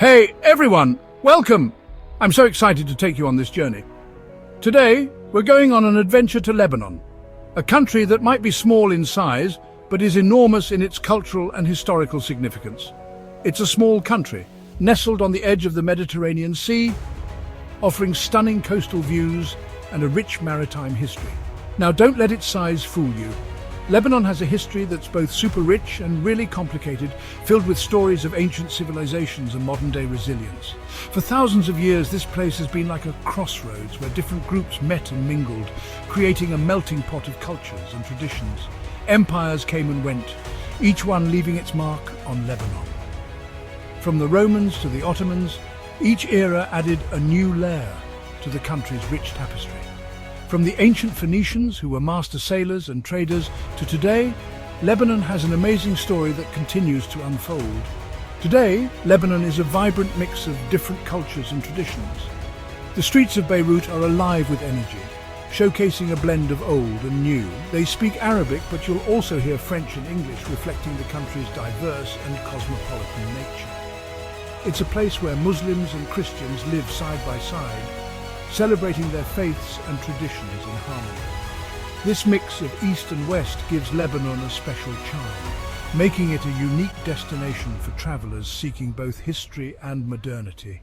Hey everyone, welcome! I'm so excited to take you on this journey. Today, we're going on an adventure to Lebanon, a country that might be small in size, but is enormous in its cultural and historical significance. It's a small country, nestled on the edge of the Mediterranean Sea, offering stunning coastal views and a rich maritime history. Now, don't let its size fool you. Lebanon has a history that's both super rich and really complicated, filled with stories of ancient civilizations and modern-day resilience. For thousands of years, this place has been like a crossroads where different groups met and mingled, creating a melting pot of cultures and traditions. Empires came and went, each one leaving its mark on Lebanon. From the Romans to the Ottomans, each era added a new layer to the country's rich tapestry. From the ancient Phoenicians, who were master sailors and traders, to today, Lebanon has an amazing story that continues to unfold. Today, Lebanon is a vibrant mix of different cultures and traditions. The streets of Beirut are alive with energy, showcasing a blend of old and new. They speak Arabic, but you'll also hear French and English, reflecting the country's diverse and cosmopolitan nature. It's a place where Muslims and Christians live side by side, celebrating their faiths and traditions in harmony. This mix of East and West gives Lebanon a special charm, making it a unique destination for travelers seeking both history and modernity.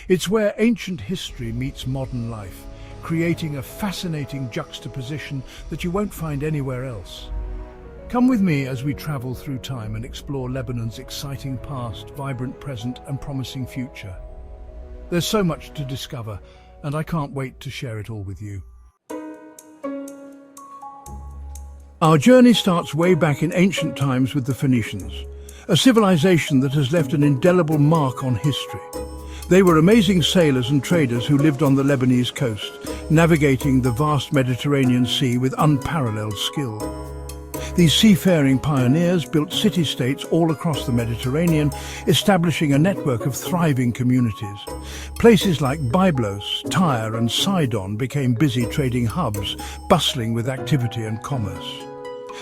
It's where ancient history meets modern life, creating a fascinating juxtaposition that you won't find anywhere else. Come with me as we travel through time and explore Lebanon's exciting past, vibrant present, and promising future. There's so much to discover, and I can't wait to share it all with you. Our journey starts way back in ancient times with the Phoenicians, a civilization that has left an indelible mark on history. They were amazing sailors and traders who lived on the Lebanese coast, navigating the vast Mediterranean Sea with unparalleled skill. These seafaring pioneers built city-states all across the Mediterranean, establishing a network of thriving communities. Places like Byblos, Tyre and Sidon became busy trading hubs, bustling with activity and commerce.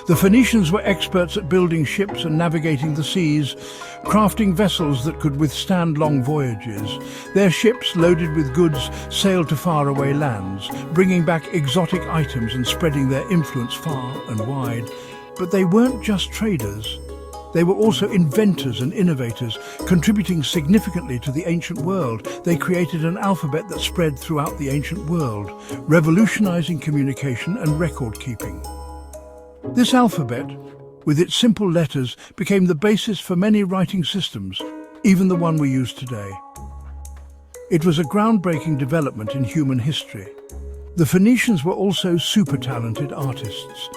The Phoenicians were experts at building ships and navigating the seas, crafting vessels that could withstand long voyages. Their ships, loaded with goods, sailed to faraway lands, bringing back exotic items and spreading their influence far and wide. But they weren't just traders. They were also inventors and innovators, contributing significantly to the ancient world. They created an alphabet that spread throughout the ancient world, revolutionizing communication and record-keeping. This alphabet, with its simple letters, became the basis for many writing systems, even the one we use today. It was a groundbreaking development in human history. The Phoenicians were also super talented artists,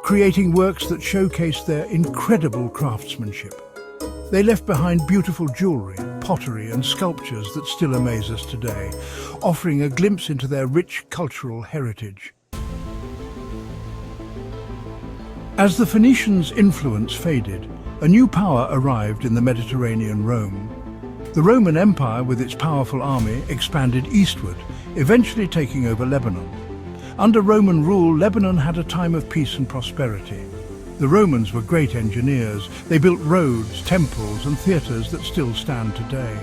creating works that showcased their incredible craftsmanship. They left behind beautiful jewelry, pottery and sculptures that still amaze us today, offering a glimpse into their rich cultural heritage. As the Phoenicians' influence faded, a new power arrived in the Mediterranean Rome. The Roman Empire, with its powerful army, expanded eastward, eventually taking over Lebanon. Under Roman rule, Lebanon had a time of peace and prosperity. The Romans were great engineers. They built roads, temples, and theatres that still stand today.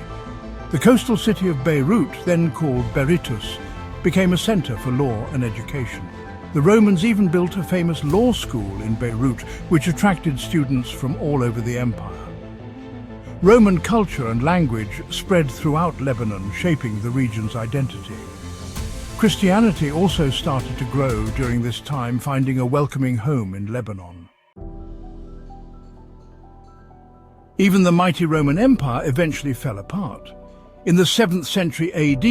The coastal city of Beirut, then called Berytus, became a centre for law and education. The Romans even built a famous law school in Beirut, which attracted students from all over the empire. Roman culture and language spread throughout Lebanon, shaping the region's identity. Christianity also started to grow during this time, finding a welcoming home in Lebanon. Even the mighty Roman Empire eventually fell apart. In the 7th century AD,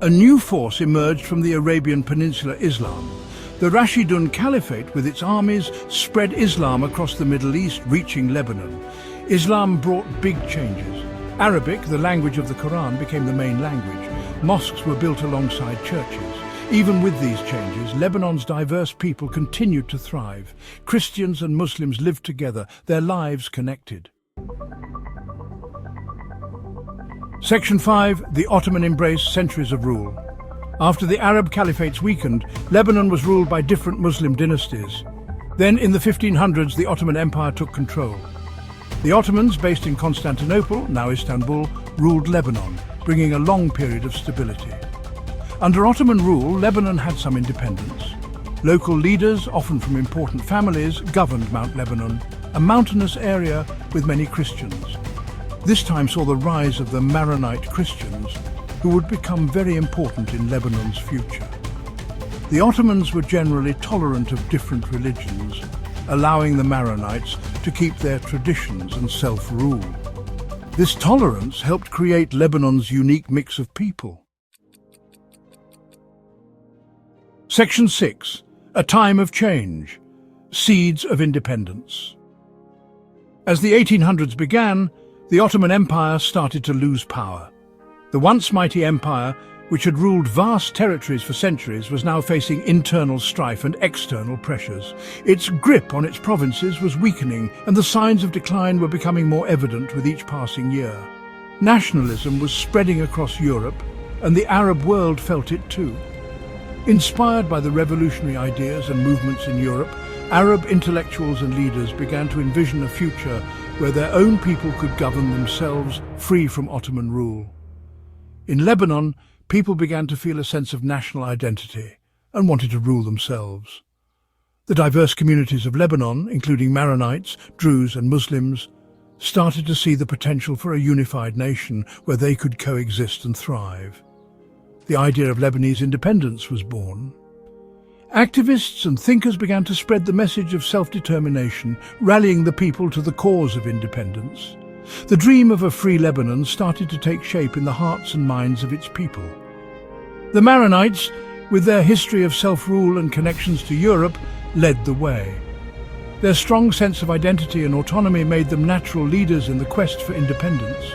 a new force emerged from the Arabian Peninsula, Islam. The Rashidun Caliphate, with its armies, spread Islam across the Middle East, reaching Lebanon. Islam brought big changes. Arabic, the language of the Quran, became the main language. Mosques were built alongside churches. Even with these changes, Lebanon's diverse people continued to thrive. Christians and Muslims lived together, their lives connected. Section 5. The Ottoman embraced centuries of rule. After the Arab caliphates weakened, Lebanon was ruled by different Muslim dynasties. Then, in the 1500s, the Ottoman Empire took control. The Ottomans, based in Constantinople, now Istanbul, ruled Lebanon, bringing a long period of stability. Under Ottoman rule, Lebanon had some independence. Local leaders, often from important families, governed Mount Lebanon, a mountainous area with many Christians. This time saw the rise of the Maronite Christians, who would become very important in Lebanon's future. The Ottomans were generally tolerant of different religions, allowing the Maronites to keep their traditions and self-rule. This tolerance helped create Lebanon's unique mix of people. Section 6. A time of change. Seeds of independence. As the 1800s began, the Ottoman Empire started to lose power. The once mighty empire, which had ruled vast territories for centuries, was now facing internal strife and external pressures. Its grip on its provinces was weakening, and the signs of decline were becoming more evident with each passing year. Nationalism was spreading across Europe, and the Arab world felt it too. Inspired by the revolutionary ideas and movements in Europe, Arab intellectuals and leaders began to envision a future where their own people could govern themselves, free from Ottoman rule. In Lebanon, people began to feel a sense of national identity and wanted to rule themselves. The diverse communities of Lebanon, including Maronites, Druze and Muslims, started to see the potential for a unified nation where they could coexist and thrive. The idea of Lebanese independence was born. Activists and thinkers began to spread the message of self-determination, rallying the people to the cause of independence. The dream of a free Lebanon started to take shape in the hearts and minds of its people. The Maronites, with their history of self-rule and connections to Europe, led the way. Their strong sense of identity and autonomy made them natural leaders in the quest for independence.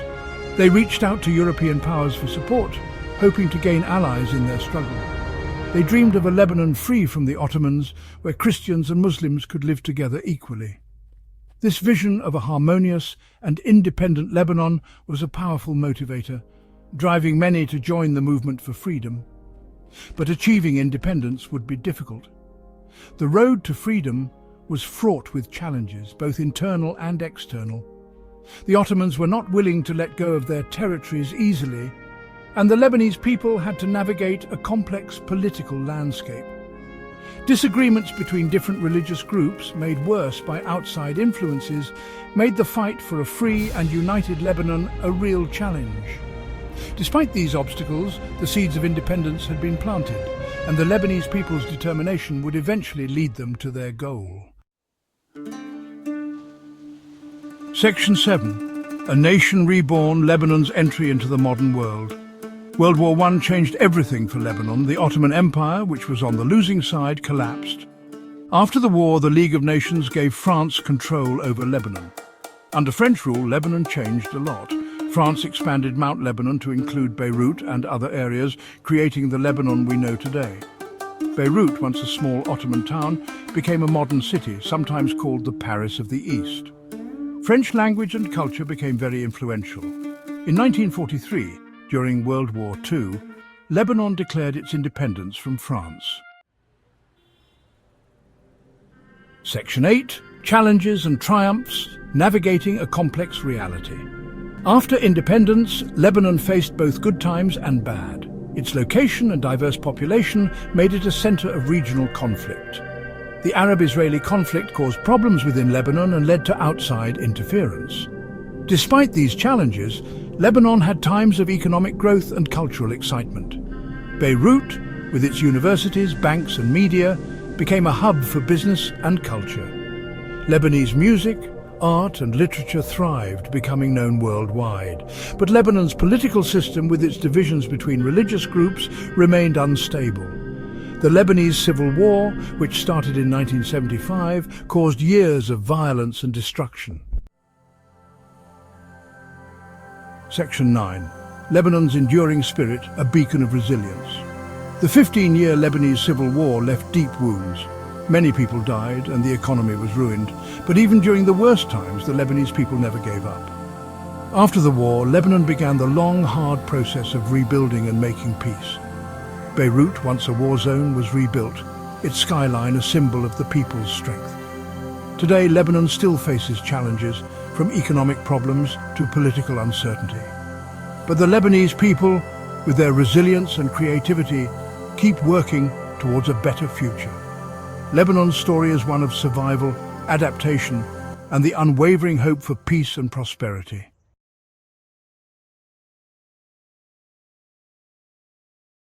They reached out to European powers for support, hoping to gain allies in their struggle. They dreamed of a Lebanon free from the Ottomans, where Christians and Muslims could live together equally. This vision of a harmonious and independent Lebanon was a powerful motivator, driving many to join the movement for freedom. But achieving independence would be difficult. The road to freedom was fraught with challenges, both internal and external. The Ottomans were not willing to let go of their territories easily, and the Lebanese people had to navigate a complex political landscape. Disagreements between different religious groups, made worse by outside influences, made the fight for a free and united Lebanon a real challenge. Despite these obstacles, the seeds of independence had been planted, and the Lebanese people's determination would eventually lead them to their goal. Section 7. A nation reborn, Lebanon's entry into the modern world. World War I changed everything for Lebanon. The Ottoman Empire, which was on the losing side, collapsed. After the war, the League of Nations gave France control over Lebanon. Under French rule, Lebanon changed a lot. France expanded Mount Lebanon to include Beirut and other areas, creating the Lebanon we know today. Beirut, once a small Ottoman town, became a modern city, sometimes called the Paris of the East. French language and culture became very influential. In 1943, during World War II, Lebanon declared its independence from France. Section 8. Challenges and triumphs, navigating a complex reality. After independence, Lebanon faced both good times and bad. Its location and diverse population made it a center of regional conflict. The Arab-Israeli conflict caused problems within Lebanon and led to outside interference. Despite these challenges, Lebanon had times of economic growth and cultural excitement. Beirut, with its universities, banks and media, became a hub for business and culture. Lebanese music, art and literature thrived, becoming known worldwide. But Lebanon's political system, with its divisions between religious groups, remained unstable. The Lebanese Civil War, which started in 1975, caused years of violence and destruction. Section 9. Lebanon's enduring spirit, a beacon of resilience. The 15-year Lebanese Civil War left deep wounds. Many people died and the economy was ruined, but even during the worst times, the Lebanese people never gave up. After the war, Lebanon began the long, hard process of rebuilding and making peace. Beirut, once a war zone, was rebuilt, its skyline a symbol of the people's strength. Today, Lebanon still faces challenges, from economic problems to political uncertainty. But the Lebanese people, with their resilience and creativity, keep working towards a better future. Lebanon's story is one of survival, adaptation, and the unwavering hope for peace and prosperity.